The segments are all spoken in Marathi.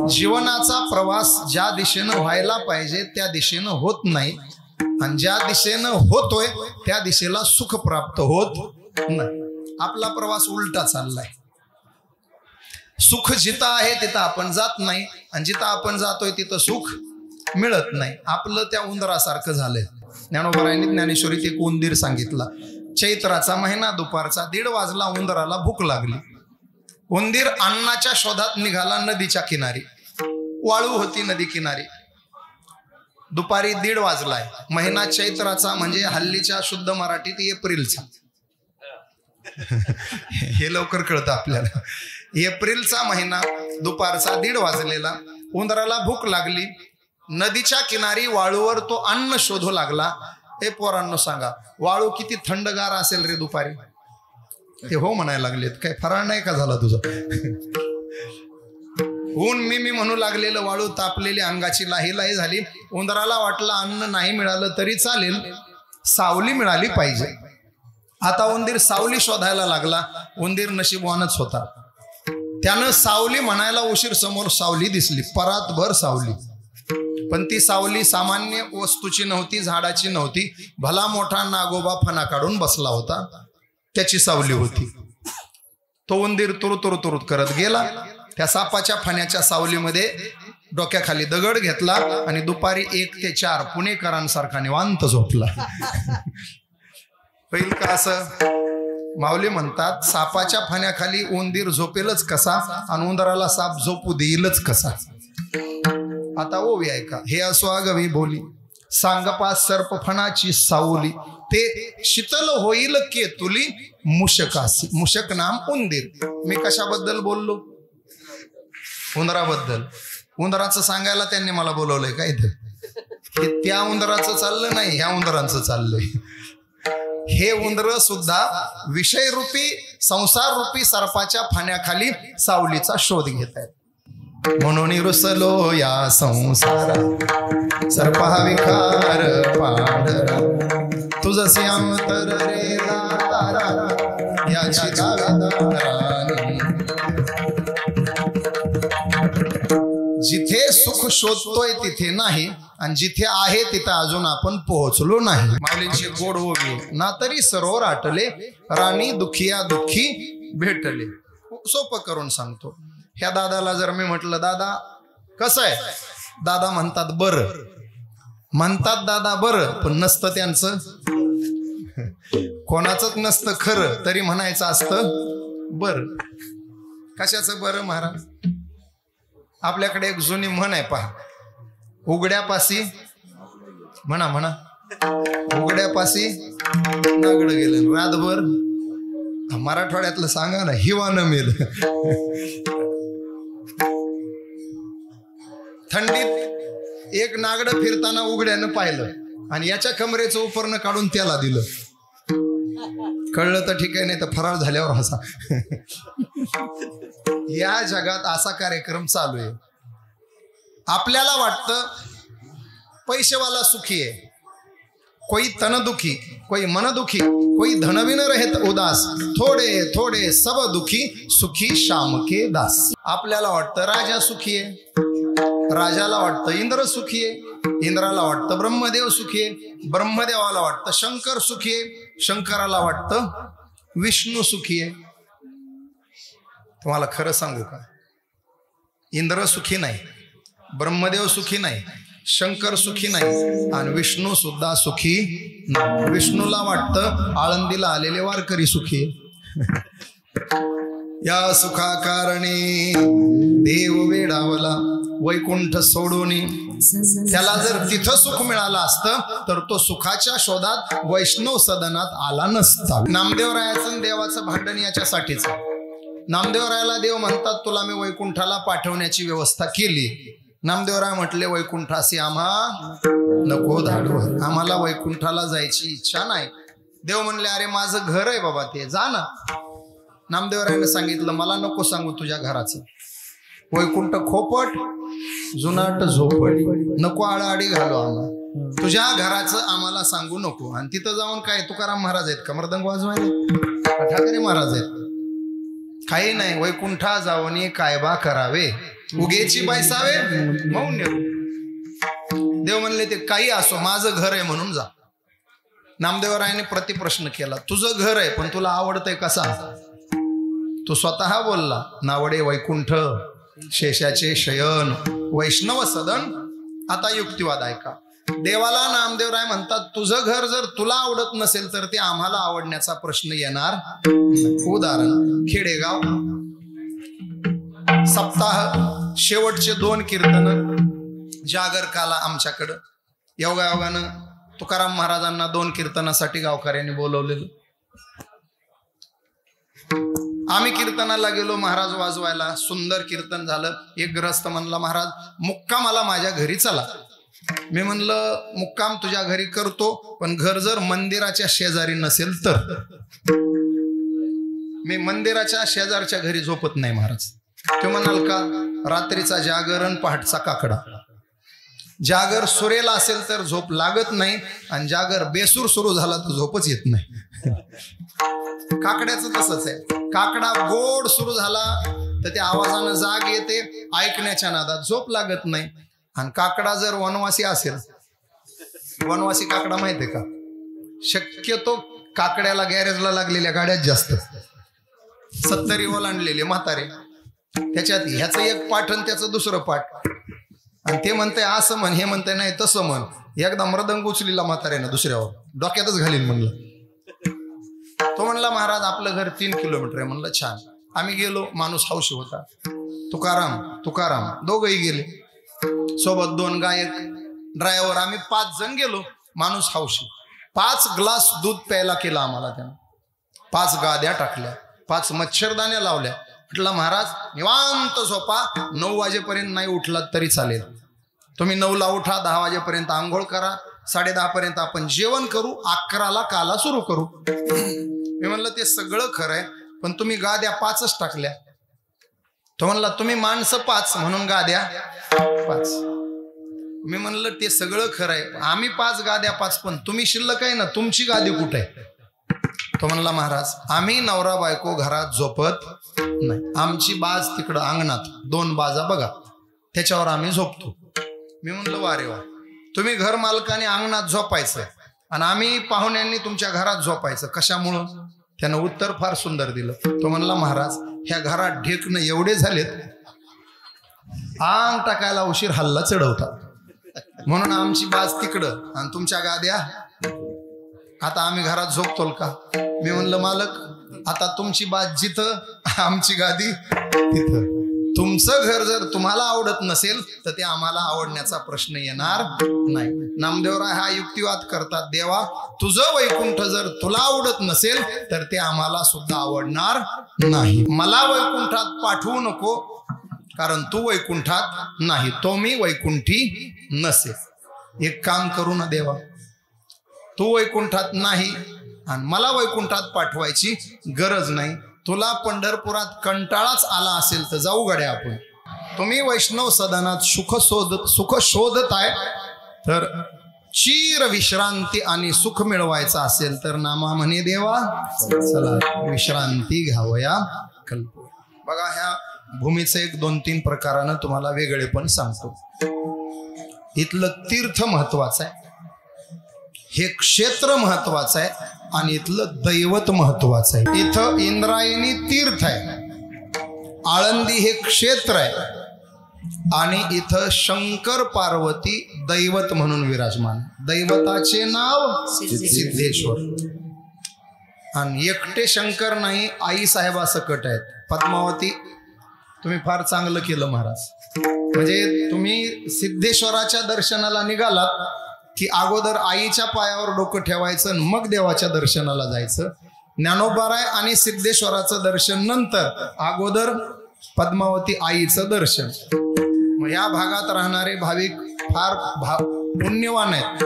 जीवनाचा प्रवास ज्या दिशेनं व्हायला पाहिजे त्या दिशेनं होत नाही, आणि ज्या दिशेनं होतोय त्या दिशेला सुख प्राप्त होत नाही. आपला प्रवास उलटा चाललाय. सुख जिथं आहे तिथं आपण जात नाही, आणि जिथं आपण जातोय तिथं सुख मिळत नाही. आपलं त्या उंदरासारखं झालंय. ज्ञानोबारायांनी ज्ञानेश्वरीत एक उंदीर सांगितला. चैत्राचा महिना, दुपारचा 1:30 वाजला, उंदराला भूक लागली. उंदीर अन्नाच्या शोधात निघाला नदीच्या किनारी. वाळू होती नदी किनारी. दुपारी 1:30 वाजलाय. महिना चैत्राचा म्हणजे हल्लीच्या शुद्ध मराठीत एप्रिलचा. हे लवकर कळतं आपल्याला. एप्रिलचा महिना, दुपारचा 1:30 वाजलेला. उंदराला भूक लागली. नदीच्या किनारी वाळूवर तो अन्न शोधू लागला. हे पोरांनो सांगा, वाळू किती थंडगार असेल रे दुपारी? ते हो म्हणायला लागलेत. काय फराळ नाही का झाला तुझा? ऊन मी म्हणू लागलेलं, वाळू तापलेली, अंगाची लाही लाही झाली. उंदराला वाटलं अन्न नाही मिळालं तरी चालेल, सावली मिळाली पाहिजे. आता उंदीर सावली शोधायला लागला. उंदीर नशीबवानच होता. त्यानं सावली म्हणायला उशीर समोर सावली दिसली, परातभर सावली. पण ती सावली सामान्य वस्तूची नव्हती, झाडाची नव्हती. भला मोठा नागोबा फणा काढून बसला होता, त्याची सावली होती. तो उंदीर तुरुत करत गेला. त्या सापाच्या फण्याच्या सावलीमध्ये डोक्याखाली दगड घेतला आणि दुपारी 1 ते 4 पुणेकरांसारखा निवांत झोपला. होईल का असं? माऊली म्हणतात, सापाच्या फण्याखाली उंदीर झोपेलच कसा, आणि उंदराला साप झोपू देईलच कसा. आता ओवी ऐका. हे असो आगवी बोली, सांगपा सर्प फणाची सावली, ते शीतल होईल केतुली मुशकासी. मुशक नाम उंदीर. मी कशाबद्दल बोललो? उंदराबद्दल. उंदराचं सांगायला त्यांनी मला बोलवलंय का इथे? हे त्या उंदराचं चाललं नाही, ह्या उंदरांचं चाललंय. हे उंदर सुद्धा विषयरूपी, संसार रूपी सर्पाच्या फाण्याखाली सावलीचा शोध घेत आहेत. म्हणून रुसलो या संसारा, सर्पा विकार पांढरा, तुझसे अंतर रे दातारा, याची दावेदाराने. जिथे सुख शोधतोय तिथे नाही, आणि जिथे आहे तिथे अजून आपण पोहोचलो नाही. माऊलींची गोड ओवी. ना तरी सरोवर आटले, राणी दुखिया दुःखी भेटले. सोपं करून सांगतो. ह्या दादाला जर मी म्हटलं, दादा कसं आहे? दादा म्हणतात बरं. म्हणतात दादा बरं, पण नसतं त्यांचं. कोणाचंच नसतं खरं, तरी म्हणायचं असतं बरं. कशाचं बरं महाराज? आपल्याकडे एक जुनी म्हण आहे पहा. उघड्यापासी म्हणा म्हणा, उघड्यापासी नागड गेलं. रातभर मराठवाड्यातलं सांगा ना, हिवानं मेल. थंडीत एक नागड फिरताना उघड्यानं पाहिलं आणि याच्या कमरेचं उपरणं काढून त्याला दिलं. कळलं तर ठीक आहे, नाही तर फरार झाल्यावर हसा. या जगात असा कार्यक्रम चालू आहे. आपल्याला वाटतं पैसेवाला सुखी है, कोई तन दुखी, कोई मन दुखी, कोई धन बिन रहत उदास, थोडे थोडे सब दुखी, सुखी शाम के दास. आपल्याला वाटतं राजा सुखी आहे, राजाला वाटतं इंद्र सुखी आहे, इंद्राला वाटतं ब्रह्मदेव सुखी आहे, ब्रह्मदेवाला वाटतं शंकर सुखी आहे, शंकराला वाटतं विष्णू सुखी आहे. तुम्हाला खरं सांगू का? इंद्र सुखी नाही, ब्रह्मदेव सुखी नाही, शंकर सुखी नाही, आणि विष्णू सुद्धा सुखी नाही. विष्णूला वाटतं आळंदीला आलेले वारकरी सुखी. या सुखा कारणे देव वेडावला वैकुंठ सोडून. त्याला जर तिथं सुख मिळालं असतं तर तो सुखाच्या शोधात वैष्णव सदनात आला नसता. नामदेवरायाचं देवाचं भांडण याच्यासाठीच. नामदेवरायाला देव म्हणतात, तुला मी वैकुंठाला पाठवण्याची व्यवस्था केली. नामदेवराय म्हटले, वैकुंठाशी आम्हा नको धाडू, आम्हाला वैकुंठाला जायची इच्छा नाही. देव म्हणले, अरे माझं घर आहे बाबा, ते जा ना. नामदेवरायाने सांगितलं, मला नको सांगू तुझ्या घराचं. वैकुंठ खोपट, जुनाट झोपडी, नको आळाआडी घालू आम्हाला. तुझ्या घराचं आम्हाला सांगू नको. आणि तिथं जाऊन काय तुकाराम महाराज आहेत का मृदंग वाजवायला? ठाकरे महाराज आहेत? काही नाही. वैकुंठा जाऊन कायबा करावे, उगेची बैसावे मौन्य रूप. देव म्हणले ते काही असो, माझं घर आहे म्हणून जा. नामदेवरायाने प्रतिप्रश्न केला, तुझं घर आहे पण तुला आवडतंय कसा? तू स्वतः बोलला, नावडे वैकुंठ शेषाचे शयन वैष्णव सदन. आता युक्तिवाद ऐका. देवाला नामदेवराय म्हणतात, तुझं घर जर तुला आवडत नसेल तर ते आम्हाला आवडण्याचा प्रश्न येणार. उदाहरण, खेडेगाव सप्ताह शेवटचे 2 कीर्तन जागर काला आमच्याकडं. योगायोगानं तुकाराम महाराजांना 2 कीर्तनासाठी गावकऱ्यांनी बोलवलेलं. आम्ही कीर्तनाला गेलो, महाराज वाजवायला, सुंदर कीर्तन झालं. एक ग्रस्त म्हणला, महाराज मुक्कामाला माझ्या घरी चला. मी म्हणलं, मुक्काम तुझ्या घरी करतो, पण घर जर मंदिराच्या शेजारी नसेल तर. मी मंदिराच्या शेजारच्या घरी झोपत नाही महाराज. ते म्हणाल का? रात्रीचा जागरण, पहाटचा काकडा. जागर सुरेला असेल तर झोप लागत नाही, आणि जागर बेसूर सुरू झाला तर झोपच येत नाही. काकड्याचं तसंच आहे. काकडा गोड सुरू झाला तर त्या आवाजानं जाग येते, ऐकण्याच्या नादात झोप लागत नाही. आणि काकडा जर वनवासी असेल, वनवासी काकडा माहितीये का? शक्यतो काकड्याला गॅरेजला लागलेल्या गाड्यात जास्त, 70 ओलांडलेले म्हातारे, त्याच्यात ह्याचं एक पाठ आणि त्याचं दुसरं पाठ, आणि ते म्हणते असं म्हण, हे म्हणते नाही तसं म्हण. एकदा मृदंग उचलीला म्हाताऱ्यानं दुसऱ्यावर, डोक्यातच घालीन म्हणलं. तो म्हणला, महाराज आपलं घर 3 किलोमीटर आहे. म्हणलं छान. आम्ही गेलो, माणूस हौशी होता. तुकाराम दोघंही गेले, सोबत 2 गायक, ड्रायव्हर. आम्ही 5 जण गेलो. माणूस हौशी. 5 ग्लास दूध प्यायला केला आम्हाला त्यानं. 5 गाद्या टाकल्या, 5 मच्छरदाण्या लावल्या. म्हटलं, महाराज निवांत झोपा, 9 वाजेपर्यंत नाही उठलात तरी चालेल. तुम्ही 9ला उठा, 10 वाजेपर्यंत आंघोळ करा, 10:30 पर्यंत आपण जेवण करू, 11ला काला सुरू करू. मी म्हणलं, ते सगळं खरं आहे, पण तुम्ही गाद्या 5च टाकल्या. तो म्हणला, तुम्ही माणसं 5 म्हणून गाद्या 5. मी म्हणलं, ते सगळं खरं आहे, आम्ही 5 गाद्या 5, पण तुम्ही शिल्लक आहे ना, तुमची गादी कुठे आहे? तो म्हणला, महाराज आम्ही नवरा बायको घरात झोपत नाही, आमची बाज तिकडं अंगणात 2 बाजा बघा, त्याच्यावर आम्ही झोपतो. मी म्हणलं, वा रे वा, तुम्ही घर मालकाने अंगणात झोपायचं आणि आम्ही पाहुण्यांनी तुमच्या घरात झोपायचं, कशामुळं? त्यानं उत्तर फार सुंदर दिलं. तो म्हणला, महाराज ह्या घरात ढेकणं एवढे झालेत, आंग टाकायला उशीर हल्ला चढवतात, म्हणून आमची बाज तिकडं आणि तुमच्या गाद्या. आता आम्ही घरात झोपतोल का? मी म्हणलं, मालक आता तुमची बाज जिथं, आमची गादी तिथं. तुमचं घर जर तुम्हाला आवडत नसेल तर ते आम्हाला आवडण्याचा प्रश्न येणार नाही. नामदेवराय हा युक्तिवाद करतात, देवा तुझं वैकुंठ जर तुला आवडत नसेल तर ते आम्हाला सुद्धा आवडणार नाही. मला वैकुंठात पाठवू नको, कारण तू वैकुंठात नाही, तो मी वैकुंठी नसे. एक काम करू ना देवा, तू वैकुंठात नाही आणि मला वैकुंठात पाठवायची गरज नाही. तुला पंढरपुरात कंटाळाच आला असेल तर जाऊ गड्या आपण. तुम्ही वैष्णव सदनात सुख शोधत आहे, तर चिर विश्रांती आणि सुख मिळवायचं असेल तर नामा म्हणे देवा, चला विश्रांती घ्यावया कल्प. बघा, ह्या भूमीचं एक 2-3 प्रकारानं तुम्हाला वेगळे पण सांगतो. इथलं तीर्थ महत्वाचं आहे, हे क्षेत्र महत्वाचं आहे, आणि इथलं दैवत महत्वाचं आहे. इथं इंद्रायणी तीर्थ आहे, आळंदी हे क्षेत्र आहे, आणि इथं शंकर पार्वती दैवत म्हणून विराजमान. दैवताचे नाव सिद्धेश्वर. आणि एकटे शंकर नाही, आई साहेबा सकट आहेत. पद्मावती तुम्ही फार चांगलं केलं महाराज. म्हणजे तुम्ही सिद्धेश्वराच्या दर्शनाला निघालात की अगोदर आईच्या पायावर डोकं ठेवायचं, मग देवाच्या दर्शनाला जायचं. ज्ञानोबाराय आणि सिद्धेश्वराचं दर्शन नंतर, अगोदर पद्मावती आईचं दर्शन. मग या भागात राहणारे भाविक फार पुण्यवान आहेत.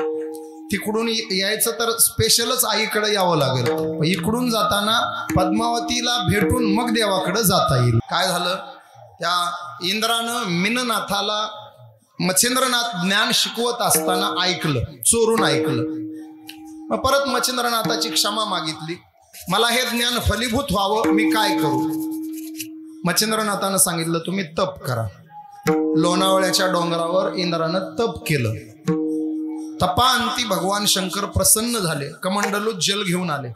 तिकडून यायचं तर स्पेशलच आईकडे यावं लागेल. इकडून जाताना पद्मावतीला भेटून मग देवाकडे जाता येईल. काय झालं, त्या इंद्रानं मिननाथाला मच्छिंद्रनाथ ज्ञान शिकवत असताना ऐकलं, चोरून ऐकलं. मग परत मच्छिंद्रनाथाची क्षमा मागितली, मला हे ज्ञान फलीभूत व्हावं, मी काय करू? मच्छिंद्रनाथानं सांगितलं, तुम्ही तप करा. लोणावळ्याच्या डोंगरावर इंद्रानं तप केलं. तपांती भगवान शंकर प्रसन्न झाले, कमंडलूत जल घेऊन आले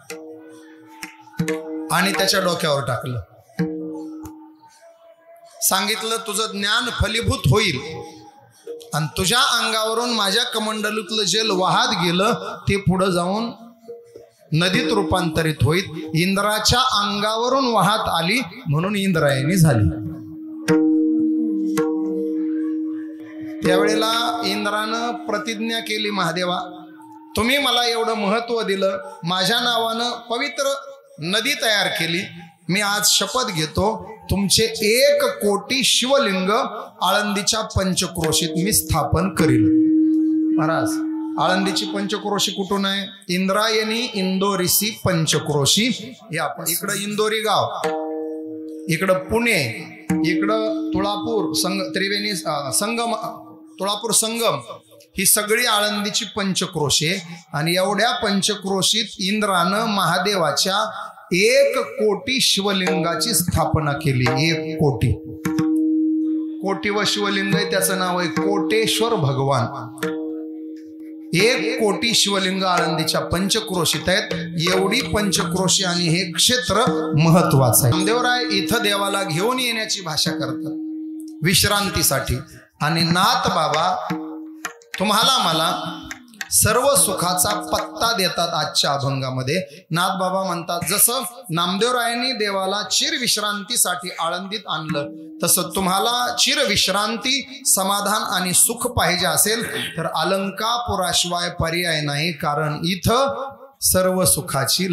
आणि त्याच्या डोक्यावर टाकलं. सांगितलं तुझं ज्ञान फलीभूत होईल आणि तुझ्या अंगावरून माझ्या कमंडलूतलं जल वाहत गेलं ते पुढे जाऊन नदीत रूपांतरित होईल. इंद्राच्या अंगावरून वाहत आली म्हणून इंद्रायणी झाली. त्यावेळेला इंद्रानं प्रतिज्ञा केली, महादेवा तुम्ही मला एवढं महत्व दिलं, माझ्या नावानं पवित्र नदी तयार केली, मी आज शपथ घेतो तुमचे 1 कोटी शिवलिंग आळंदीच्या पंचक्रोशीत मी स्थापन करील. महाराज आळंदीची पंचक्रोशी कुठून आहे? इंद्रायणी इंदोरीसी पंचक्रोशी. या इकडं इंदोरी गाव, इकडं पुणे, इकडं तुळापूर त्रिवेणी संगम, तुळापूर संगम, ही सगळी आळंदीची पंचक्रोशी आहे. आणि एवढ्या पंचक्रोशीत इंद्रानं महादेवाच्या 1 कोटी शिवलिंगाची स्थापना केली. 1 कोटी. कोटी व शिवलिंग आहे, त्याचं नाव आहे कोटेश्वर भगवान. 1 कोटी शिवलिंग आळंदीच्या पंचक्रोशीत आहेत. एवढी पंचक्रोशी आणि हे क्षेत्र महत्वाचं आहे. नामदेवराय इथं देवाला घेऊन येण्याची भाषा करतात विश्रांतीसाठी. आणि नाथ बाबा तुम्हाला मला सर्व सुखाचा पत्ता देतात. आजच्या अभंगामध्ये नाथ बाबा म्हणतात, जसं नामदेवरायांनी देवाला चिरविश्रांतीसाठी आळंदीत आणलं, तसं तुम्हाला चिरविश्रांती, समाधान आणि सुख पाहिजे असेल तर अलंकापुराशिवाय पर्याय नाही, कारण इथं सर्व सुखाची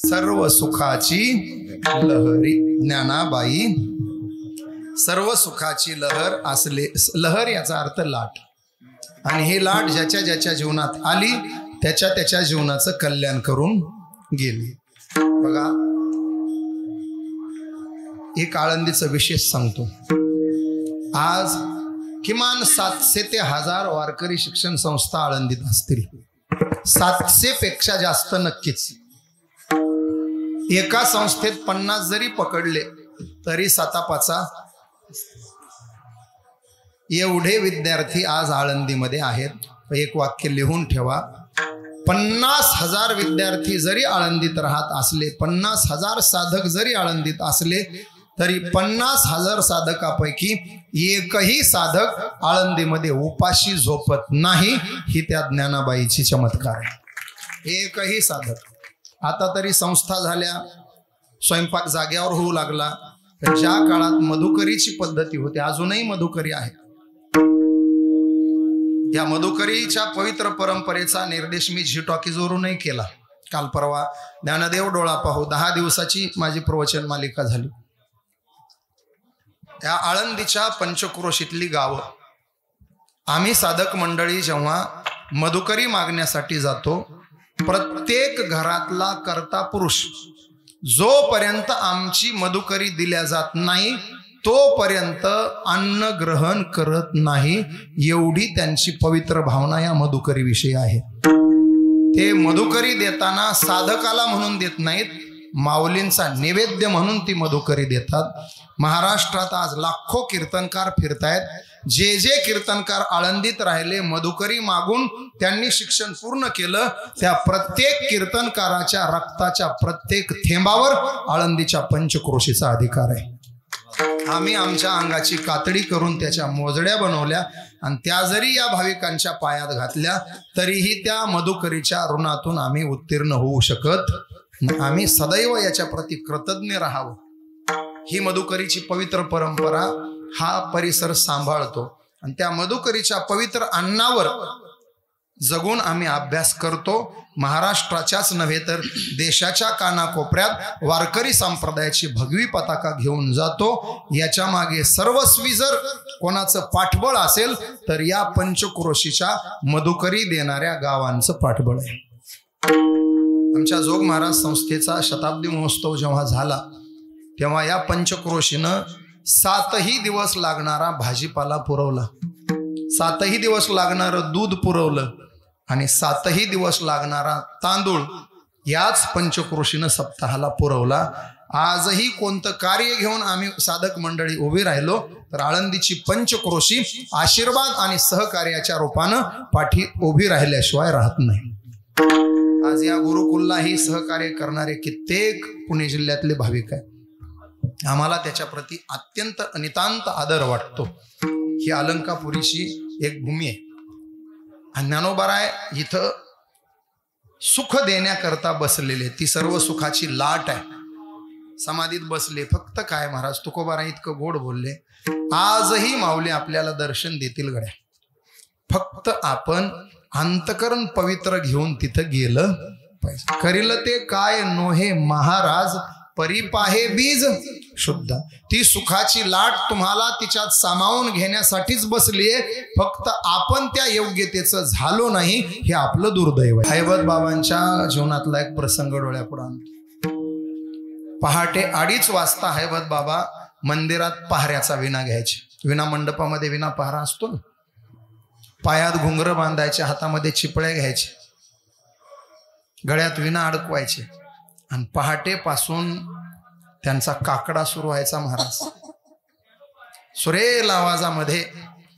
सर्व सुखाची लहरी. ज्ञानाबाई सर्व सुखाची लहर असले. लहर याचा अर्थ लाट. आणि ही लाट ज्याच्या ज्याच्या जीवनात आली त्याच्या त्याच्या जीवनाचं कल्याण करून गेली. बघा एक आळंदीचं विशेष सांगतो. आज किमान 700 ते 1000 वारकरी शिक्षण संस्था आळंदीत असतील. 700 पेक्षा जास्त नक्कीच. एका संस्थेत 50 जरी पकडले तरी 7-5 एवढे विद्यार्थी आज आळंदीमध्ये आहेत. एक वाक्य लिहून ठेवा. 50,000 विद्यार्थी जरी आळंदीत राहत असले, 50,000 साधक जरी आळंदीत असले, तरी 50,000 साधकापैकी एकही साधक आळंदीमध्ये उपाशी झोपत नाही. ही त्या ज्ञानाबाईची चमत्कार आहे. एकही साधक. आता तरी संस्था झाल्या, स्वयंपाक जाग्यावर होऊ लागला. ज्या काळात मधुकरीची पद्धती होती, अजूनही मधुकरी आहे. या मधुकरीच्या पवित्र परंपरेचा निर्देश मी झी टॉकीजवरूनही केला. काल परवा ज्ञानदेव डोळा पाहू 10 दिवसाची माझी प्रवचन मालिका झाली. या आळंदीच्या पंचक्रोशीतली गावं, आम्ही साधक मंडळी जेव्हा मधुकरी मागण्यासाठी जातो, प्रत्येक घरातला कर्ता पुरुष जोपर्यंत आमची मधुकरी दिल्या जात नाही तोपर्यंत अन्न ग्रहण करत नाही, एवढी त्यांची पवित्र भावना या मधुकरी विषयी आहे. ते मधुकरी देताना साधकाला म्हणून देत नाहीत, माऊलींचा नैवेद्य म्हणून ती मधुकरी देतात. महाराष्ट्रात आज लाखो कीर्तनकार फिरतायत. जे जे कीर्तनकार आळंदीत राहिले मधुकरी मागून त्यांनी शिक्षण पूर्ण केलं, त्या प्रत्येक कीर्तनकाराच्या रक्ताच्या प्रत्येक थेंबावर आळंदीच्या पंचक्रोशीचा अधिकार आहे. आम्ही आमच्या अंगाची कातडी करून त्याच्या मोजड्या बनवल्या आणि त्या जरी या भाविकांच्या पायात घातल्या तरीही त्या मधुकरीच्या ऋणातून आम्ही उत्तीर्ण होऊ शकत. आम्ही सदैव याच्या प्रती कृतज्ञ राहावं. ही मधुकरीची पवित्र परंपरा हा परिसर सांभाळतो आणि त्या मधुकरीच्या पवित्र अन्नावर जगून आम्ही अभ्यास करतो. महाराष्ट्राच्याच नव्हे तर देशाच्या कानाकोपऱ्यात वारकरी संप्रदायाची भगवी पताका घेऊन जातो. याच्या मागे सर्वस्वी जर कोणाचं पाठबळ असेल तर या पंचक्रोशीच्या मधुकरी देणाऱ्या गावांचं पाठबळ आहे. आमच्या जोग महाराज संस्थेचा शताब्दी महोत्सव जेव्हा झाला तेव्हा या पंचक्रोशीनं 7ही दिवस लागणारा भाजीपाला पुरवला, 7ही दिवस लागणारं दूध पुरवलं आणि 7ही दिवस लागणारा तांदूळ याच पंचक्रोशीनं सप्ताहाला पुरवला. आजही कोणतं कार्य घेऊन आम्ही साधक मंडळी उभी राहिलो तर आळंदीची पंचक्रोशी आशीर्वाद आणि सहकार्याच्या रूपानं पाठी उभी राहिल्याशिवाय राहत नाही. आज या गुरुकुललाही सहकार्य करणारे कित्येक पुणे जिल्ह्यातले भाविक आहेत. आम्हाला त्याच्या प्रती अत्यंत नितांत आदर वाटतो. ही अलंकापुरीची एक भूमी आहे आणि ज्ञानोबाराय इथं सुख देण्याकरता बसलेले, ती सर्व सुखाची लाट आहे. समाधीत बसले. फक्त काय महाराज तुकोबाराय इतकं गोड बोलले, आजही माऊली आपल्याला दर्शन देतील गड्या, फक्त आपण अंतकरण पवित्र घेऊन तिथं गेलं पाहिजे. करील ते काय नोहे महाराज परिपाहे बीज शुद्ध. ती सुखाची लाट तुम्हाला तिच्यात सामावून घेण्यासाठीच बसलीये, फक्त आपण त्या योग्यतेचं झालो नाही हे आपलं दुर्दैव आहे. हैवत बाबांच्या जीवनातला एक प्रसंग डोळ्यापुढे आणतो. पहाटे 2:30 वाजता हैवत बाबा मंदिरात पहाऱ्याचा विणा घ्यायचे. विणा मंडपामध्ये विणा पहारा असतो ना, पायात घुंगर बांधायचे, हातामध्ये चिपळ्या घ्यायचे, गळ्यात विणा अडकवायचे आणि पहाटेपासून त्यांचा काकडा सुरू व्हायचा महाराज सुरेल आवाजामध्ये.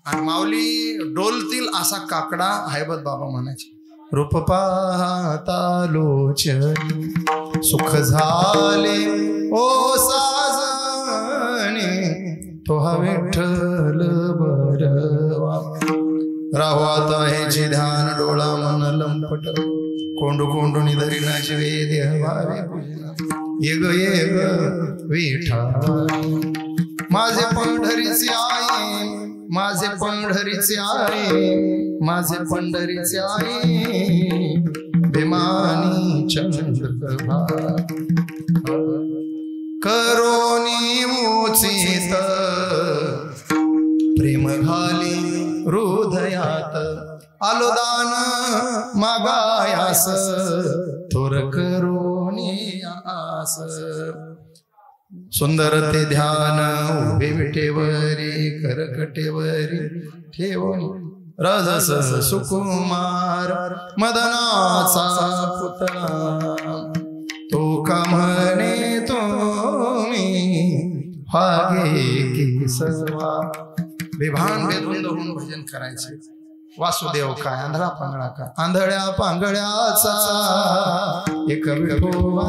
आणि माऊली डोलतील असा काकडा हैबत बाबा म्हणायचे. रूप पाहता लोचनी सुख झाले ओ साजणे, तो हा विठ्ठल बरवा. राहू आता हे जे ध्यान डोळा मन लंपट, कोंडू कोंडू निधरी नाचे वेद भावे ये ग विठा. माझे पंढरीचे आई, माझे पंढरीचे आई, माझे पंढरीचे आई, बेमानी चंद्रप्रभा करोनी उचित, प्रेम घाली हृदयात, आलो दान मागायास, थोर करोनी आस. सुंदर ते ध्यान उभे विटेवरी, करकटेवरी ठेवून रजस सुकुमार मदनाचा पुतळा. तो का म्हणे तुम्ही हागे की सर्वा. बेभान बेधुंद होऊन भजन करायचे. वासुदेव काय आंधळा पांगळा का, आंधळ्या पांगळ्याचा एक विठोबा.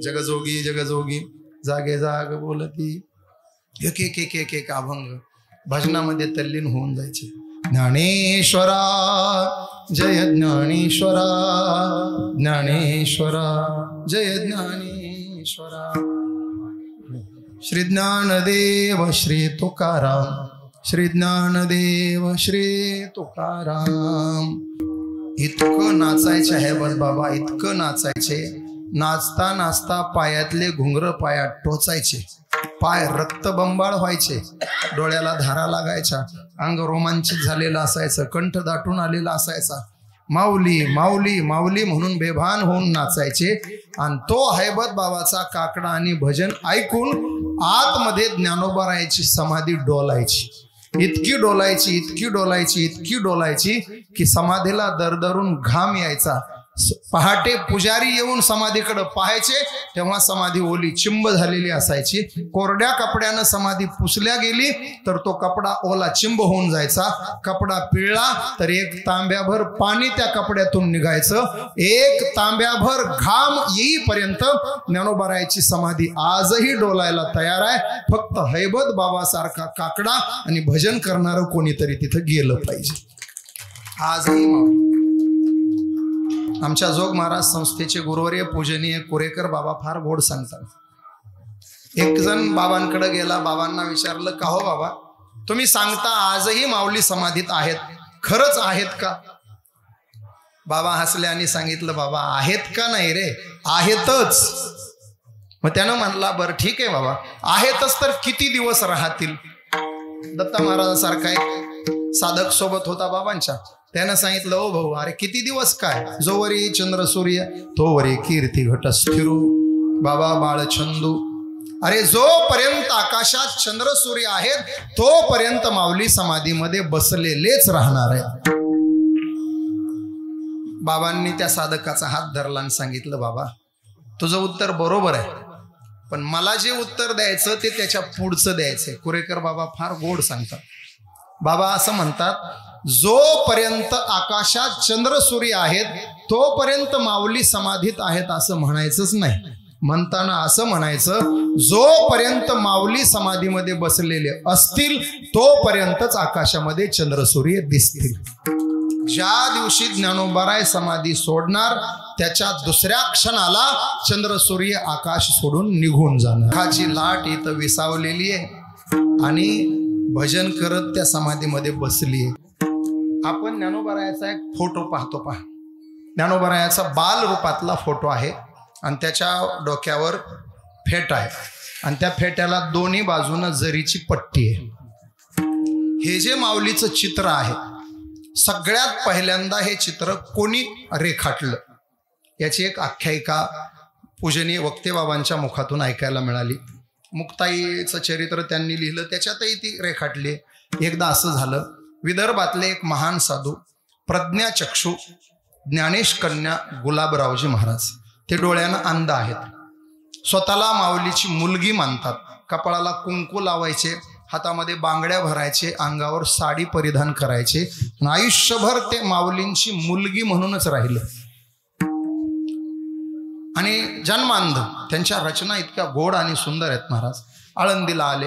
जगजोगी जगजोगी जागे जाग बोलती. एक एक एक एक एक अभंग भजनामध्ये तल्लीन होऊन जायचे. ज्ञानेश्वरा जय ज्ञानेश्वरा, ज्ञानेश्वरा जय ज्ञानेश्वरा. श्री ज्ञानदेव श्री तुकाराम, श्री ज्ञानदेव श्री तुकाराम. इतकं नाचायचे हैबत बाबा, इतकं नाचायचे. नाचता नाचता पायातले घुंगर पायात टोचायचे, पाय रक्तबंबाळ व्हायचे, डोळ्याला धारा लागायच्या, अंग रोमांचित झालेलं असायचं, कंठ दाटून आलेला असायचा. माऊली माऊली माऊली म्हणून बेभान होऊन नाचायचे. आणि तो हैबत बाबाचा काकडा आणि भजन ऐकून आतमध्ये ज्ञानोबारायाची समाधी डोलायची. इतकी डोलायची, इतकी डोलायची, इतकी डोलायची की समाधीला दरदरून घाम यायचा. पहाटे पुजारी येऊन समाधीकडे पाहायचे तेव्हा समाधी ओली चिंब झालेली असायची. कोरड्या कपड्यानं समाधी पुसल्या गेली तर तो कपडा ओला चिंब होऊन जायचा. कपडा पिळला तर एक तांब्याभर पाणी त्या कपड्यातून निघायचं. एक तांब्याभर घाम येईपर्यंत ज्ञानोबारायाची समाधी आजही डोलायला तयार आहे. फक्त हैबत बाबासारखा काकडा आणि भजन करणारं कोणीतरी तिथं गेलं पाहिजे. आजही आमच्या जोग महाराज संस्थेचे गुरुवर्य पूजनीय कुरेकर बाबा फार गोड सांगतात. एक जण बाबांकडे गेला, बाबांना विचारलं, का हो बाबा तुम्ही सांगता आजही माऊली समाधीत आहेत, खरंच आहेत का? बाबा हसले आणि सांगितलं, बाबा आहेत का नाही रे, आहेतच. मग त्यानं म्हणला, बरं ठीक आहे बाबा, आहेतच तर किती दिवस राहतील? दत्ता महाराजासारखा एक साधक सोबत होता बाबांच्या, त्यानं सांगितलं, ओ भाऊ अरे किती दिवस काय, जोवरी चंद्र सूर्य तोवरी कीर्ती घट स्थिरू. बाबा बाळचंदू, अरे जोपर्यंत आकाशात चंद्र सूर्य आहेत तोपर्यंत माऊली समाधीमध्ये बसलेलेच राहणार आहेत. बाबांनी त्या साधकाचा हात धरला आणि सांगितलं, बाबा तुझं उत्तर बरोबर आहे, पण मला जे उत्तर द्यायचं ते त्याच्या पुढचं द्यायचंय. कुरेकर बाबा फार गोड सांगतात. बाबा असं म्हणतात, जोपर्यंत आकाशात चंद्र सूर्य आहेत तोपर्यंत माऊली समाधीत आहेत असं म्हणायचंच नाही. म्हणताना असं म्हणायचं, जोपर्यंत माऊली समाधीमध्ये बसलेले असतील तोपर्यंतच आकाशामध्ये चंद्र सूर्य दिसतील. ज्या दिवशी ज्ञानोबाराय समाधी सोडणार त्याच्या दुसऱ्या क्षणाला चंद्र सूर्य आकाश सोडून निघून जाणार. आकाशाची लाट इथं विसावलेली आहे आणि भजन करत त्या समाधीमध्ये बसली आहे. आपण ज्ञानोबारायाचा एक फोटो पाहतो. पहा, ज्ञानोबारायाचा बाल रूपातला फोटो आहे आणि त्याच्या डोक्यावर फेट आहे आणि त्या फेट्याला दोन्ही बाजूनं जरीची पट्टी आहे. हे जे माऊलीचं चित्र आहे, सगळ्यात पहिल्यांदा हे चित्र कोणी रेखाटलं याची एक आख्यायिका पूजनीय वक्ते बाबांच्या मुखातून ऐकायला मिळाली. मुक्ताईचं चरित्र त्यांनी लिहिलं, त्याच्यातही ती रेखाटली. एकदा असं झालं, विदर्भातले एक महान साधू प्रज्ञाचक्षू ज्ञानेश कन्या गुलाबरावजी महाराज, ते डोळ्यानं अंध आहेत, स्वतःला माऊलीची मुलगी मानतात. कपाळाला कुंकू लावायचे, हातामध्ये बांगड्या भरायचे, अंगावर साडी परिधान करायचे, आयुष्यभर ते माऊलींची मुलगी म्हणूनच राहिले. आणि जन्मांध. त्यांच्या रचना इतक्या गोड आणि सुंदर आहेत. महाराज आळंदीला आले,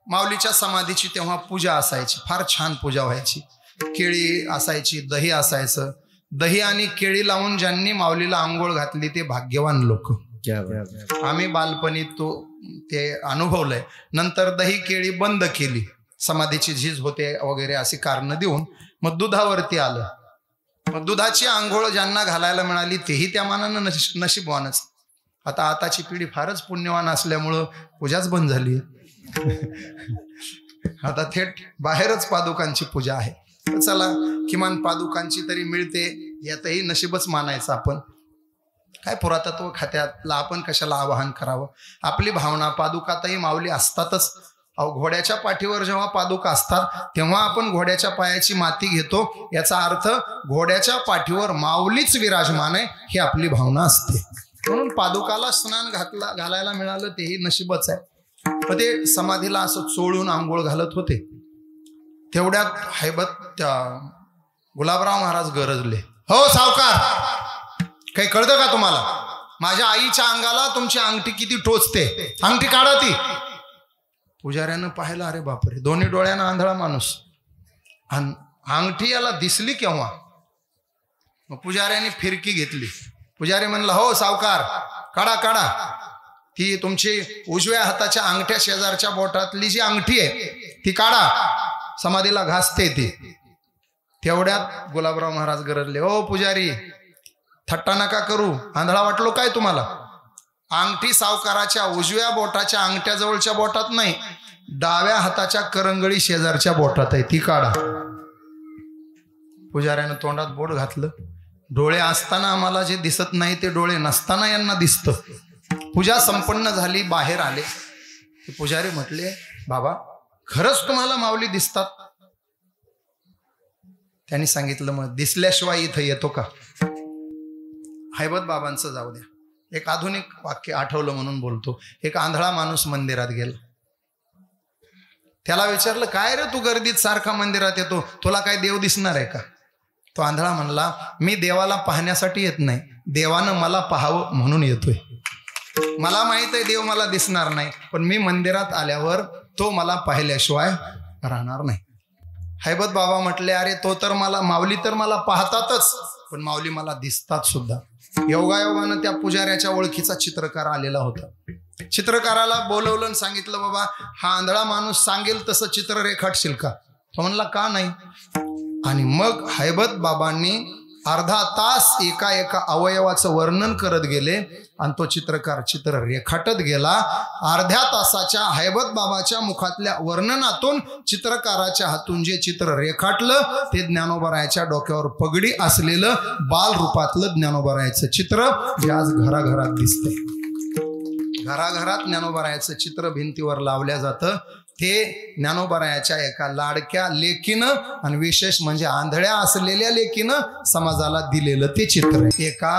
माऊलीच्या समाधीची तेव्हा पूजा असायची, फार छान पूजा व्हायची. केळी असायची, दही असायचं. दही आणि केळी लावून ज्यांनी माऊलीला आंघोळ घातली ते भाग्यवान लोक. आम्ही बालपणी ते अनुभवलंय. नंतर दही केळी बंद केली, समाधीची झीज होते वगैरे अशी कारणं देऊन मग दुधावरती आलं. मग दुधाची आंघोळ ज्यांना घालायला मिळाली तेही त्या मानानं नशीबवानच. आताची पिढी फारच पुण्यवान असल्यामुळं पूजाच बंद झाली. आता थेट बाहेरच पादुकांची पूजा आहे. चला, किमान पादुकांची तरी मिळते यातही नशीबच मानायचं. आपण काय पुरातत्व खात्यातला आपण कशाला आवाहन करावं? आपली भावना, पादुकातही माऊली असतातच. घोड्याच्या पाठीवर जेव्हा पादुका असतात तेव्हा आपण घोड्याच्या पायाची माती घेतो, याचा अर्थ घोड्याच्या पाठीवर माऊलीच विराजमान आहे ही आपली भावना असते. म्हणून पादुकाला स्नान घालायला मिळालं तेही नशीबच आहे. मग ते समाधीला असं चोळून आंघोळ घालत होते. तेवढ्यात हैबत त्या गुलाबराव महाराज गरजले, हो सावकार, काही कळतं का तुम्हाला? माझ्या आईच्या अंगाला तुमची अंगठी किती टोचते, अंगठी काढा ती. पुजाऱ्यानं पाहिलं, अरे बापरे, दोन्ही डोळ्यानं आंधळा माणूस, अंगठी याला दिसली केव्हा? मग पुजाऱ्याने फिरकी घेतली. पुजारी म्हणला, हो सावकार, काढा काढा. ती तुमची उजव्या हाताच्या अंगठ्या शेजारच्या बोटातली जी अंगठी आहे ती काढा, समाधीला घासते ती. तेवढ्यात गुलाबराव महाराज गरजले, ओ पुजारी थट्टा नका करू, आंधळा वाटलो काय तुम्हाला? अंगठी सावकाराच्या उजव्या बोटाच्या अंगठ्याजवळच्या बोटात नाही, डाव्या हाताच्या करंगळी शेजारच्या बोटात आहे, ती काढा. पुजाऱ्यानं तोंडात बोट घातलं. डोळे असताना आम्हाला जे दिसत नाही ते डोळे नसताना यांना दिसतं. पूजा संपन्न झाली, बाहेर आले. पुजारी म्हटले, बाबा खरंच तुम्हाला माऊली दिसतात? त्यांनी सांगितलं, मग दिसल्याशिवाय इथं येतो का? हैबत बाबांचं जाऊ द्या, एक आधुनिक वाक्य आठवलं म्हणून बोलतो. एक आंधळा माणूस मंदिरात गेला. त्याला विचारलं, काय रे तू गर्दीत सारखा मंदिरात येतो, तुला काय देव दिसणार आहे का? तो आंधळा म्हणला, मी देवाला पाहण्यासाठी येत नाही, देवानं मला पाहावं म्हणून येतोय. मला माहित आहे देव मला दिसणार नाही, पण मी मंदिरात आल्यावर तो मला पाहिल्याशिवाय राहणार नाही. हैबत बाबा म्हटले, अरे तो तर मला, माऊली तर मला पाहतातच, पण माऊली मला दिसतात सुद्धा. योगायोगानं त्या पुजाऱ्याच्या ओळखीचा चित्रकार आलेला होता. चित्रकाराला बोलवलं आणि सांगितलं, बाबा हा आंधळा माणूस सांगेल तसं चित्र रेखाटशील का? तो म्हणला, का नाही? आणि मग हैबत बाबांनी अर्धा तास एका एका अवयवाचं वर्णन करत गेले आणि तो चित्रकार चित्र रेखाटत गेला. अर्ध्या तासाच्या हैबत बाबाच्या मुखातल्या वर्णनातून चित्रकाराच्या हातून जे चित्र रेखाटलं ते ज्ञानोबारायाच्या डोक्यावर पगडी असलेलं बाल रूपातलं ज्ञानोबारायाचं चित्र जे आज घराघरात दिसते. घराघरात ज्ञानोबारायाचं चित्र भिंतीवर लावल्या जातं. ते ज्ञानोबारायाच्या एका लाडक्या लेकीनं आणि विशेष म्हणजे आंधळ्या असलेल्या लेकीनं समाजाला दिलेलं ते चित्र आहे. एका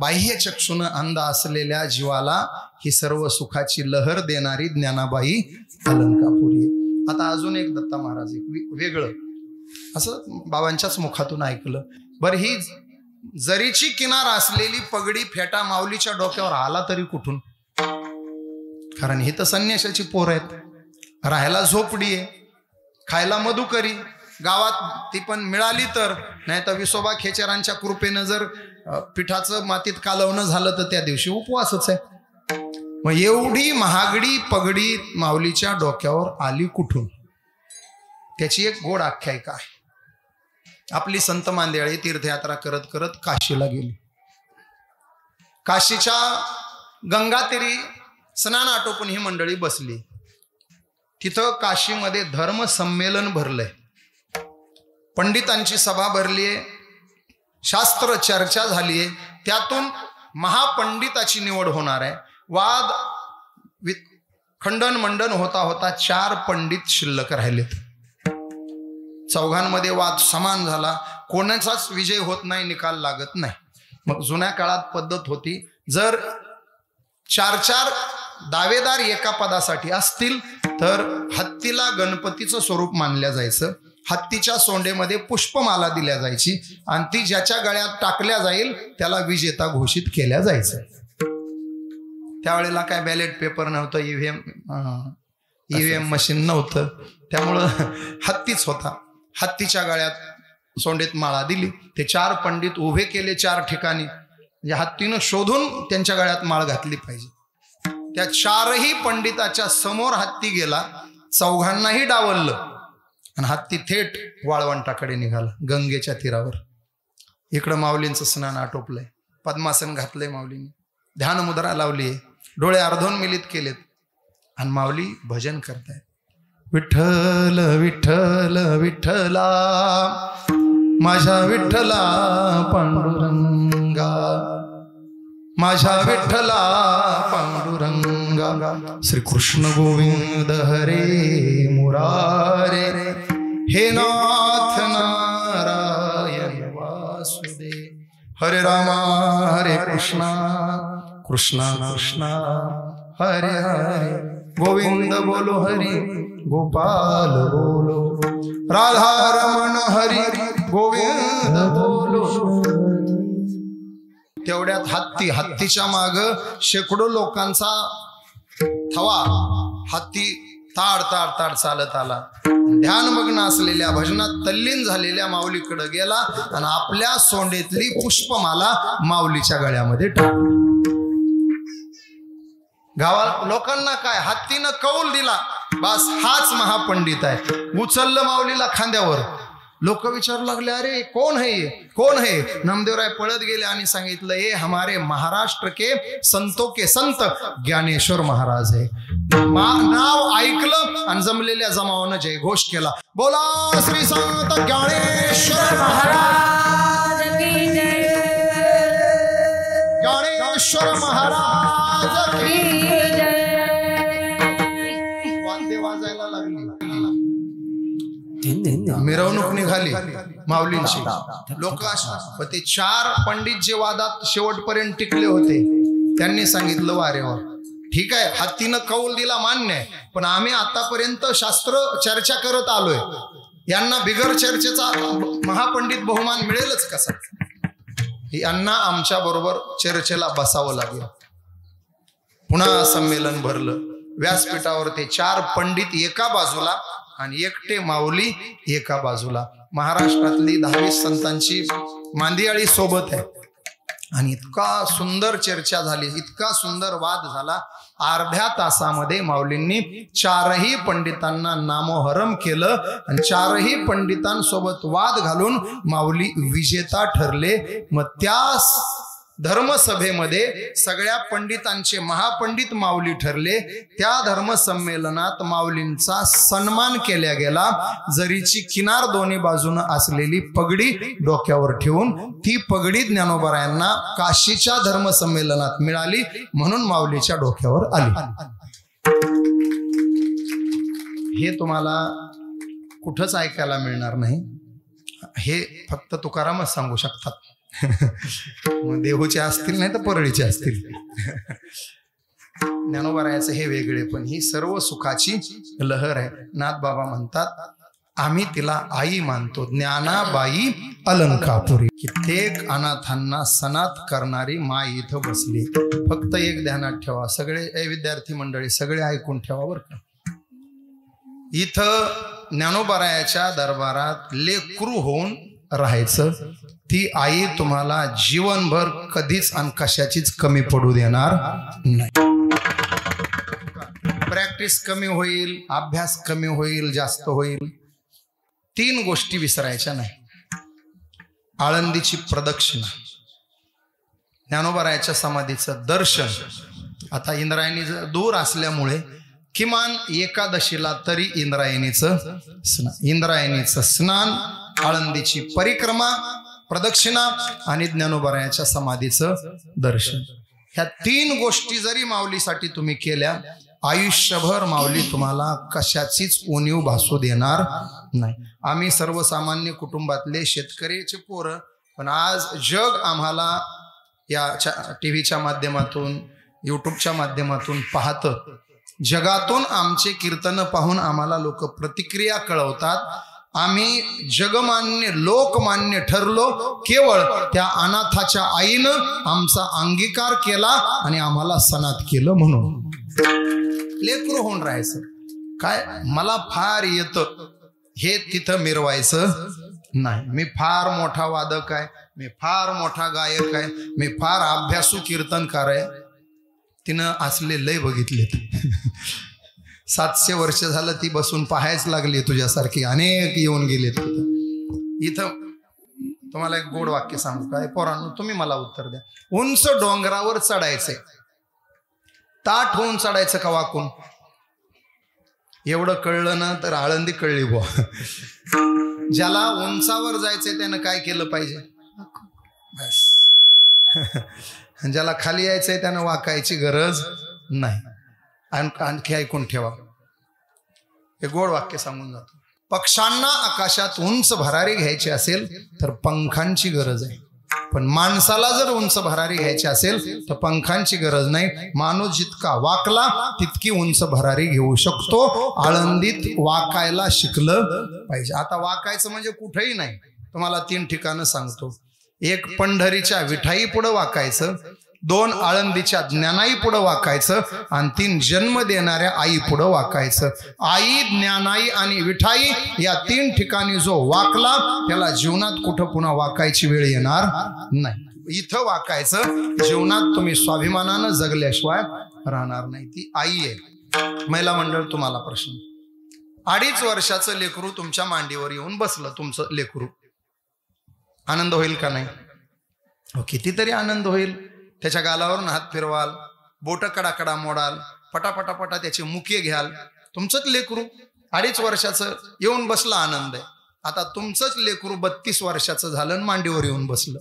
बाह्य चक्षुनं अंध असलेल्या जीवाला ही सर्व सुखाची लहर देणारी ज्ञानाबाई अलंकापुरी. आता अजून एक दत्ता महाराज एक वेगळं असं बाबांच्याच मुखातून ऐकलं. बरं, ही जरीची किनार असलेली पगडी फेटा माऊलीच्या डोक्यावर आला तरी कुठून? कारण ही तर संन्याशाची पोर आहेत, राहायला झोपडी आहे, खायला मधुकरी, गावात ती पण मिळाली तर, नाही तर विसोबा खेचरांच्या कृपेनं जर पिठाचं मातीत कालवणं झालं तर त्या दिवशी उपवासच आहे. मग एवढी महागडी पगडी माऊलीच्या डोक्यावर आली कुठून? त्याची एक गोड आख्यायिका आहे. आपली संत मांदेळी तीर्थयात्रा करत करत काशीला गेली. काशीच्या गंगातीरी स्नान आटोपून ही मंडळी बसली. तिथं काशीमध्ये धर्म संमेलन भरलंय, पंडितांची सभा भरलीये, शास्त्र चर्चा झालीये, त्यातून महापंडिताची निवड होणार आहे. वाद खंडन मंडन होता होता 4 पंडित शिल्लक राहिलेत. चौघांमध्ये वाद समान झाला, कोणाचाच विजय होत नाही, निकाल लागत नाही. मग जुन्या काळात पद्धत होती, जर 4 दावेदार एका पदासाठी असतील तर हत्तीला गणपतीचं स्वरूप मानल्या जायचं. हत्तीच्या सोंडेमध्ये पुष्पमाला दिल्या जायची आणि ती ज्याच्या गळ्यात टाकल्या जाईल त्याला विजेता घोषित केल्या जायचं. त्यावेळेला काय बॅलेट पेपर नव्हतं, ईव्हीएम मशीन नव्हतं, त्यामुळं हत्तीच होता. हत्तीच्या गळ्यात सोंडेत माळा दिली. ते 4 पंडित उभे केले 4 ठिकाणी, म्हणजे हत्तीनं शोधून त्यांच्या गळ्यात माळ घातली पाहिजे. त्या 4ही पंडिताच्या समोर हत्ती गेला, चौघांनाही डावललं आणि हत्ती थेट वाळवंटाकडे निघाला गंगेच्या तीरावर. इकडं माऊलींचं स्नान आटोपलंय, पद्मासन घातलंय माऊलीने, ध्यान मुद्रा लावली, डोळे अर्धोन्मिलित केलेत आणि माऊली भजन करतायत. विठ्ठल विठ्ठल विठ्ठला माझ्या विठ्ठला पांडुरंगा, माझ्या विठ्ठला पांडुरंगा, श्री कृष्ण गोविंद हरे मुरारे, हे नाथ नारायण वासुदेव, हरे रामा हरे कृष्णा कृष्णा कृष्णा हरे हरे, गोविंद बोलो हरि गोपाल बोलो, राधा रमण हरि गोविंद बोलो. तेवढ्यात हत्तीच्या माग शेकडो लोकांचा थवा, हत्ती ताड ताड ताड चालत आला. ध्यानमग्न असलेल्या भजनात तल्लीन झालेल्या माऊलीकडे गेला आणि आपल्या सोंडेतली पुष्पमाला माऊलीच्या गळ्यामध्ये टाकली. गावात लोकांना काय, हत्तीनं कौल दिला, बस हाच महापंडित आहे. उचललं माऊलीला खांद्यावर. लोक विचारू लागले, अरे कोण है, कोण है? नामदेवराय पळत गेले आणि सांगितलं, हे हमारे महाराष्ट्र के संतों के संत ज्ञानेश्वर महाराज है. नाव ऐकलं आणि जमलेल्या जमावानं जयघोष केला. बोला श्री संत ज्ञानेश्वर महाराज की जय. ज्ञानेश्वर महाराज की जय. वाद्य वाजायला लागली. मिरवणूक निघाली माऊलींची. लोक पण ते 4 पंडित जे वादात शेवटपर्यंत टिकले होते त्यांनी सांगितलं, वारे वा, ठीक आहे, हत्तीनं कौल दिला मान्य आहे, पण आम्ही आतापर्यंत शास्त्र चर्चा करत आलोय, यांना बिगर चर्चेचा महापंडित बहुमान मिळेलच कसा? यांना आमच्या बरोबर चर्चेला बसावं लागेल. पुन्हा संमेलन भरलं. व्यासपीठावर ते 4 पंडित एका बाजूला आणि एकटे माऊली एका बाजूला. महाराष्ट्रातली 10-20 संतांची मांदियाळी सोबत आहे. आणि इतका सुंदर चर्चा झाली, इतका सुंदर वाद झाला. अर्ध्या तासामध्ये माऊलींनी 4ही पंडितांना नामोहरम केलं आणि 4ही पंडितांसोबत वाद घालून माऊली विजेता ठरले. मग त्या धर्मसभेमध्ये सगळ्या पंडितांचे महापंडित माऊली ठरले. त्या धर्मसंमेलनात माऊलींचा सन्मान केला गेला. जरीची किनार दोन्ही बाजूने असलेली पगडी डोक्यावर ठेवून ती पगडी ज्ञानोबारायांना काशीच्या धर्मसंमेलनात मिळाली, म्हणून माऊलीच्या डोक्यावर आली. हे तुम्हाला कुठंच ऐकायला मिळणार नाही. हे फक्त तुकारामच सांगू शकतात. देहूचे असतील नाही तर परळीचे असतील. ज्ञानोबारायाचं हे वेगळे, पण ही सर्व सुखाची लहर आहे. नाथबाबा म्हणतात, आम्ही तिला आई मानतो, ज्ञानाबाई अलंकापुरी. कित्येक अनाथांना सनात करणारी माय इथं बसली. फक्त एक ध्यानात ठेवा, सगळे विद्यार्थी मंडळी सगळे ऐकून ठेवा बरं का. इथं ज्ञानोबारायाच्या दरबारात लेकरू होऊन राहायचं. ती आई तुम्हाला जीवनभर कधीच आणि कशाचीच कमी पडू देणार नाही. प्रॅक्टिस कमी होईल, अभ्यास कमी होईल, जास्त होईल. 3 गोष्टी विसरायच्या नाही. आळंदीची प्रदक्षिणा, ज्ञानोबारायाच्या समाधीचं दर्शन. आता इंद्रायणी दूर असल्यामुळे किमान एकादशीला तरी इंद्रायणीचं स्नान, आळंदीची परिक्रमा, प्रदक्षिणा आणि ज्ञानोबारायाच्या समाधीचं दर्शन. ह्या 3 गोष्टी जरी माऊलीसाठी तुम्ही केल्या, आयुष्यभर माऊली तुम्हाला कशाचीच उणीव भासू देणार नाही. आम्ही सर्वसामान्य कुटुंबातले शेतकरीचे पोरं, पण आज जग आम्हाला या टीव्हीच्या माध्यमातून, यूट्यूबच्या माध्यमातून पाहतं. जगातून आमचे कीर्तन पाहून आम्हाला लोक प्रतिक्रिया कळवतात. आम्ही जगमान्य लोकमान्य ठरलो केवळ त्या अनाथाच्या आईनं आमचा अंगीकार केला आणि आम्हाला सनात केलं म्हणून. लेकरू होऊन राहायचं काय, मला फार येतं हे तिथं मिरवायचं नाही. मी फार मोठा वादक आहे, मी फार मोठा गायक आहे, मी फार अभ्यासू कीर्तनकार आहे. तिनं असले लय बघितलेत. 700 वर्ष झालं ती बसून पाहायच लागली. तुझ्यासारखी अनेक येऊन गेलेत इथं. तुम्हाला एक गोड वाक्य सांगू काय पोरांनो, तुम्ही मला उत्तर द्या. उंच डोंगरावर चढायचंय, ताठ होऊन चढायचं का वाकून? एवढं कळलं ना तर आळंदी कळली बुवा. ज्याला उंचावर जायचंय त्यानं काय केलं पाहिजे? बस. ज्याला खाली यायचंय त्यानं वाकायची गरज नाही. आणखी ऐकून ठेवा, हे गोड वाक्य सांगून जातो. पक्ष्यांना आकाशात उंच भरारी घ्यायची असेल तर पंखांची गरज आहे, पण माणसाला जर उंच भरारी घ्यायची असेल तर पंखांची गरज नाही. माणूस जितका वाकला तितकी उंच भरारी घेऊ शकतो. आळंदीत वाकायला शिकलं पाहिजे. आता वाकायचं म्हणजे कुठेही नाही. तुम्हाला 3 ठिकाणं सांगतो. 1 पंढरीच्या विठाई पुढं वाकायचं, 2 आळंदीच्या ज्ञानाई पुढं वाकायचं आणि 3 जन्म देणाऱ्या आई पुढं वाकायचं. आई, ज्ञानाई आणि विठाई या 3 ठिकाणी जो वाकला त्याला जीवनात कुठं पुन्हा वाकायची वेळ येणार नाही. इथं वाकायचं. जीवनात तुम्ही स्वाभिमानानं जगल्याशिवाय राहणार नाही. ती आई आहे. महिला मंडळ, तुम्हाला प्रश्न. 2.5 वर्षाचं लेकरू तुमच्या मांडीवर येऊन बसलं, तुमचं लेकरू, आनंद होईल का नाही? कितीतरी आनंद होईल. त्याच्या गालावरून हात फिरवाल, बोट कडाकडा मोडाल, पटापटापटा त्याचे मुके घ्याल. तुमचंच लेकरू 2.5 वर्षाचं येऊन बसलं, आनंद आहे. आता तुमचंच लेकरू 32 वर्षाचं झालं आणि मांडीवर येऊन बसलं,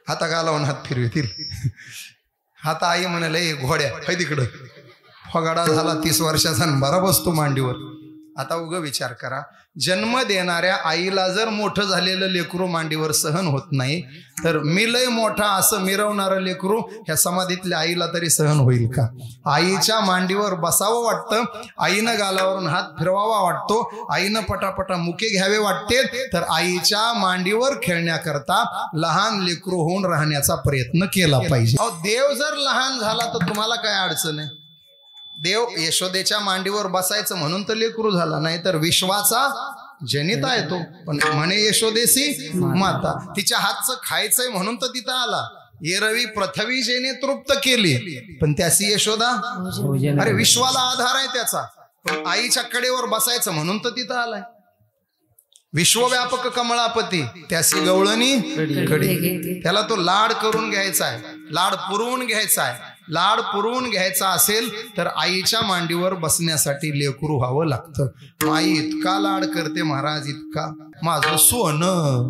हाता गालावून हात फिरवतील. आता आई म्हणाले घोड्या हाय तिकडं, फगाडा झाला 30 वर्षाचा बरा बसतो मांडीवर. आता उग विचार करा, जन्म देणाऱ्या आईला जर मोठं झालेलं लेकरू मांडीवर सहन होत नाही, तर मी लय मोठा असं मिरवणारं लेकरू ह्या समाधीतल्या आईला तरी सहन होईल का? आईच्या मांडीवर बसावं वाटतं, आईनं गालावरून हात फिरवावा वाटतो, आईनं पटापटा मुके घ्यावे वाटते, तर आईच्या मांडीवर खेळण्याकरता लहान लेकरू होऊन राहण्याचा प्रयत्न केला पाहिजे. देव जर लहान झाला तर तुम्हाला काय अडचण आहे? देव यशोदेच्या मांडीवर बसायचं म्हणून तर लेकरू झाला, नाही तर विश्वाचा जनिता आहे तो. पण म्हणे यशोदेसी माता, तिच्या हातचं खायचंय म्हणून तर तिथं आला. एरवी पृथ्वी जेने तृप्त केली, पण त्याची यशोदा, अरे विश्वाला आधार आहे त्याचा. पण आईच्या कडेवर बसायचं म्हणून तर तिथं आलाय. विश्वव्यापक कमळापती, त्याची गवळणी कडी. त्याला तो लाड करून घ्यायचा आहे, लाड पुरवून घ्यायचा आहे. लाड पुरवून घ्यायचा असेल तर आईच्या मांडीवर बसण्यासाठी लेकरू व्हावं लागतं. आई इतका लाड करते महाराज, इतका, माझं सोनं,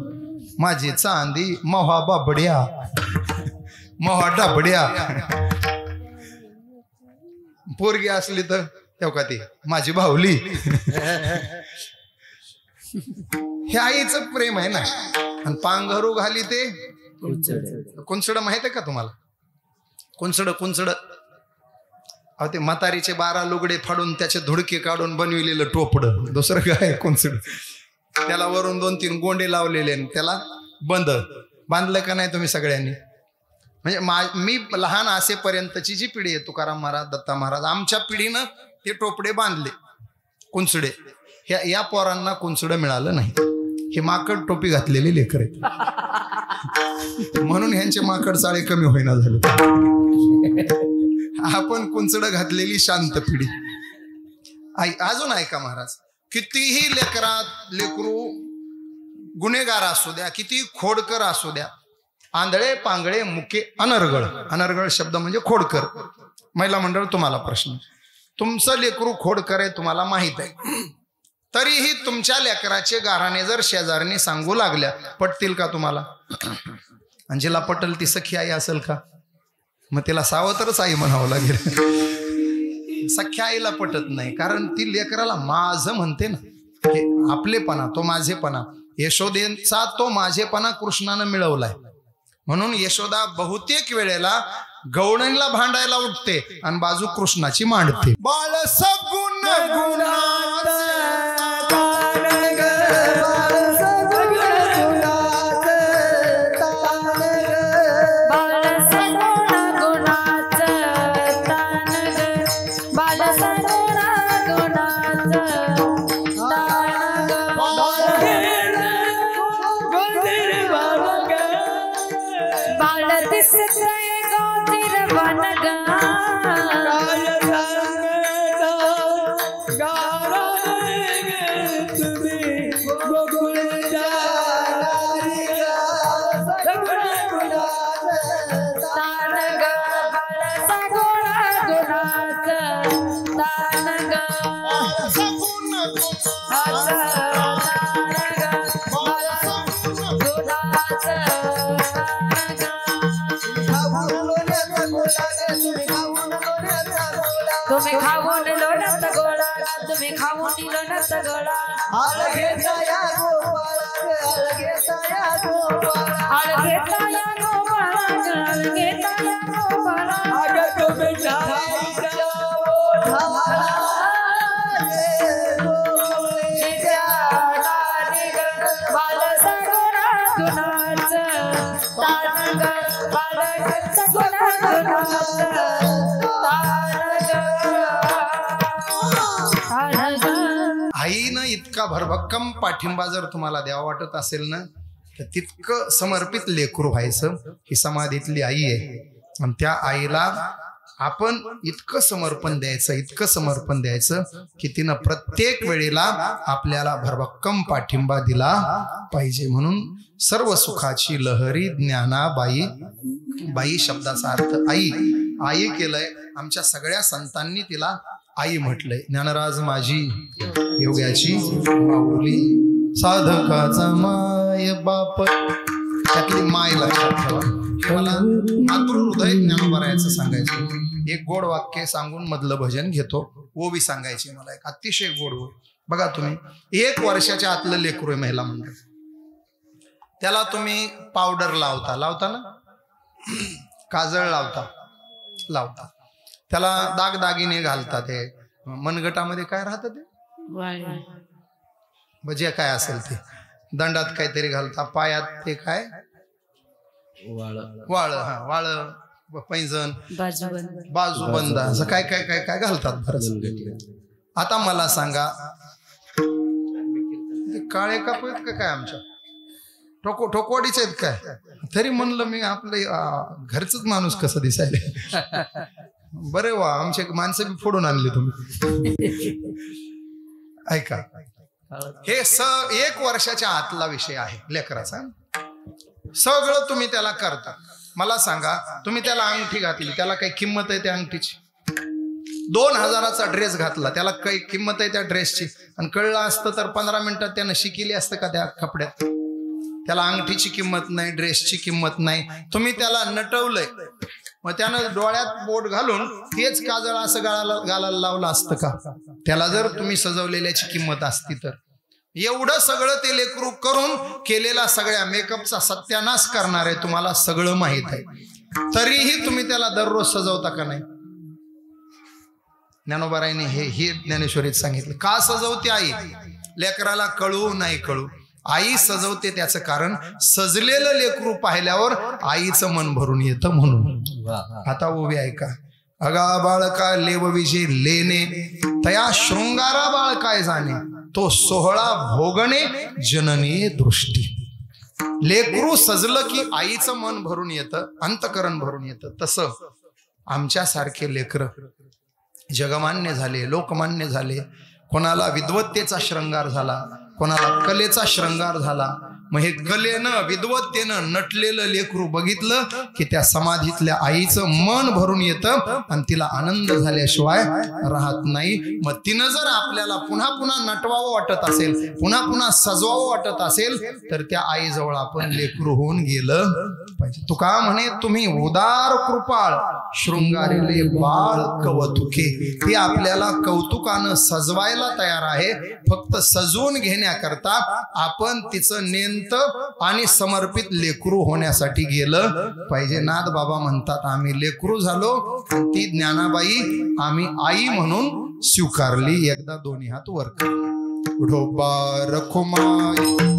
माझी चांदी, महा बाबड्या, महा डाबड्या. पोरगी असली तर तेव्हा ती माझी बाहुली. हे आईचं प्रेम आहे ना. आणि पांघरू घाली ते कुंचड, माहित आहे का तुम्हाला? कुंचड, कुंचड, अहो ते म्हातारीचे 12 लुगडे फाडून त्याचे धुडके काढून बनविलेलं टोपडं, दुसरं काय कुंचड. त्याला वरून 2-3 गोंडे लावलेले, त्याला बांधलं का नाही तुम्ही सगळ्यांनी? म्हणजे मी लहान असेपर्यंतची जी पिढी आहे, तुकाराम महाराज, दत्ता महाराज, आमच्या पिढीनं ते टोपडे बांधले, कुंचडे. या पोरांना कुंचड मिळालं नाही. हे माकड टोपी घातलेले लेकर आहेत, म्हणून ह्यांचे माकड चाळे कमी होईना झाले. आपण कुंचड घातलेली शांत पिढी. अजून ऐका महाराज, कितीही लेकरू गुन्हेगार असू द्या, किती खोडकर असू द्या, आंधळे पांगळे मुके अनर्गळ, अनर्गळ शब्द म्हणजे खोडकर. महिला मंडळ, तुम्हाला प्रश्न, तुमचं लेकरू खोडकर आहे तुम्हाला माहित आहे, तरीही तुमच्या लेकराचे गाराने जर शेजारने सांगू लागल्या, पटतील का तुम्हाला? आणि जिला पटल ती सखी आई असेल का? मग तिला सावत्रच आई म्हणावं लागेल. सख्या आईला पटत नाही, कारण ती लेकराला माझं म्हणते ना. हे आपलेपणा, तो माझेपणा, यशोदेचा तो माझेपणा कृष्णानं मिळवलाय. म्हणून यशोदा बहुतेक वेळेला गवळणीला भांडायला उठते आणि बाजू कृष्णाची मांडते. बाळ सगुण गुणाचे तुम्ही खाऊन लोण्याचा गोळा, तुम्ही खाऊन लोण्याचा गोळा, आळ घेता या गोपाळा, आळ घेता या गोपाळा, आळ घेता या गोपाळा, आळ घेता या गोपाळा. अगं तुम्ही जायच्या ओठाला बाळ सगुणा गुणाचं तान ग, बाळ सगुणा गुणाचं. आईनं इतका भरभक्कम पाठिंबा जर तुम्हाला द्यावा वाटत असेल ना, तर तितकं समर्पित लेकरू व्हायचं. ही समाधीतली आई आहे आणि त्या आईला आपण इतकं समर्पण द्यायचं की तिनं प्रत्येक वेळेला आपल्याला भरभक्कम पाठिंबा दिला पाहिजे. म्हणून सर्व सुखाची लहरी ज्ञानाबाई. बाई शब्दाचा अर्थ आई. आई केलंय. आमच्या सगळ्या संतांनी तिला आई म्हटलंय. ज्ञानराज माझी योग्याची माऊली, साधकाचा माय बाप, त्यातली माय लक्षात ठेवा. हे मला मातृ हृदय ज्ञानोबरायाचं सांगायचं. एक गोड वाक्य सांगून मधलं भजन घेतो. ओवी सांगायची मला एक अतिशय गोड. बघा तुम्ही 1 वर्षाच्या आतलं लेकरू आहे महिला मंडळ. त्याला तुम्ही पावडर लावता ना, काजळ लावता, त्याला दागदागिने घालतात. ते मनगटामध्ये काय राहतं ते म्हणजे काय असेल ते, दंडात काहीतरी घालता, पायात ते काय वाळ, पैंजण, बाजूबंद, असं काय काय काय काय घालतात बरंच. आता मला सांगा, काळे कापूर आहेत का काय आमच्या ठोकवाडीचे आहेत काय? तरी म्हणलं मी आपलं घरचंच माणूस कसं दिसायला. बरे वा, आमचे माणसं बी फोडून आणली तुम्ही. ऐका, हे 1 वर्षाच्या आतला विषय आहे लेकराचा. सगळं तुम्ही त्याला करता. मला सांगा, तुम्ही त्याला अंगठी घातली, त्याला काही किंमत आहे त्या अंगठीची? 2000चा ड्रेस घातला, त्याला काही किंमत आहे त्या ड्रेसची? आणि कळलं असतं तर 15 मिनिटात त्यानं शिकिली असतं का त्या कपड्यात? त्याला अंगठीची किंमत नाही, ड्रेसची किंमत नाही. तुम्ही त्याला नटवलंय, मग त्यानं डोळ्यात बोट घालून तेच काजळ असं गालाला लावलं असतं का? त्याला जर तुम्ही सजवलेल्याची किंमत असती तर. एवढं सगळं ते लेकरू करून केलेला सगळ्या मेकअपचा सत्यानाश करणार आहे, तुम्हाला सगळं माहित आहे. तरीही तुम्ही त्याला दररोज सजवता का नाही? ज्ञानोबारायने हे ज्ञानेश्वरीत सांगितलं. का सजवते आई? लेकराला कळू नाही कळू, आई सजवते. त्याचं कारण सजलेलं लेकरू पाहिल्यावर आईचं मन भरून येतं म्हणून. आता उभी ऐका. अगा बाळका लेवविजे लेणे, तया शृंगारा बाळकाय जाणे, तो सोहळा भोगणे जननी दृष्टी. लेकरू सजलं की आईचं मन भरून येतं, अंतकरण भरून येतं. तसं आमच्यासारखे लेकर जगमान्य झाले, लोकमान्य झाले. कोणाला विद्वत्तेचा श्रृंगार झाला, कोणाला कलेचा श्रृंगार झाला. मग हे कलेनं विद्वत्तेनं नटलेलं लेकरू बघितलं की त्या समाधीतल्या आईचं मन भरून येतं आणि तिला आनंद झाल्याशिवाय राहत नाही. मग तिनं जर आपल्याला पुन्हा पुन्हा नटवावं वाटत असेल, पुन्हा पुन्हा सजवावं वाटत असेल, तर त्या आईजवळ आपण लेकरू होऊन गेलं पाहिजे. तुका म्हणे, तुम्ही उदार कृपाळ शृंगारिले बाळ कौतुके. ती आपल्याला कौतुकानं सजवायला तयार आहे. फक्त सजवून घेण्याकरता आपण तिचं नेंत आणि समर्पित लेकरू होण्यासाठी गेलं पाहिजे. नाथ बाबा म्हणतात, आम्ही लेकरू झालो, ती ज्ञानाबाई आम्ही आई म्हणून स्वीकारली. एकदा दोन्ही हात वर कर. विठोबा रखुमाई,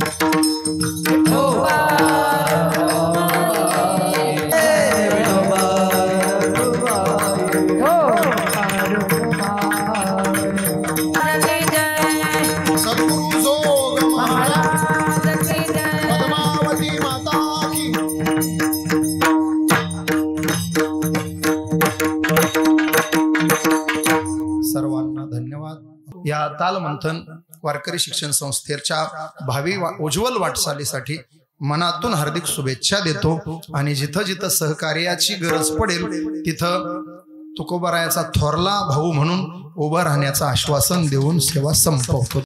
सर्वांना धन्यवाद. या तालमंथन वारकरी शिक्षण संस्थेच्या भावी उज्ज्वल वाटचालीसाठी मनातून हार्दिक शुभेच्छा देतो. आणि जिथं जिथं सहकार्याची गरज पडेल तिथं तुकोबारायाचा थोरला भाऊ म्हणून उभं राहण्याचं आश्वासन देऊन सेवा संपवतो.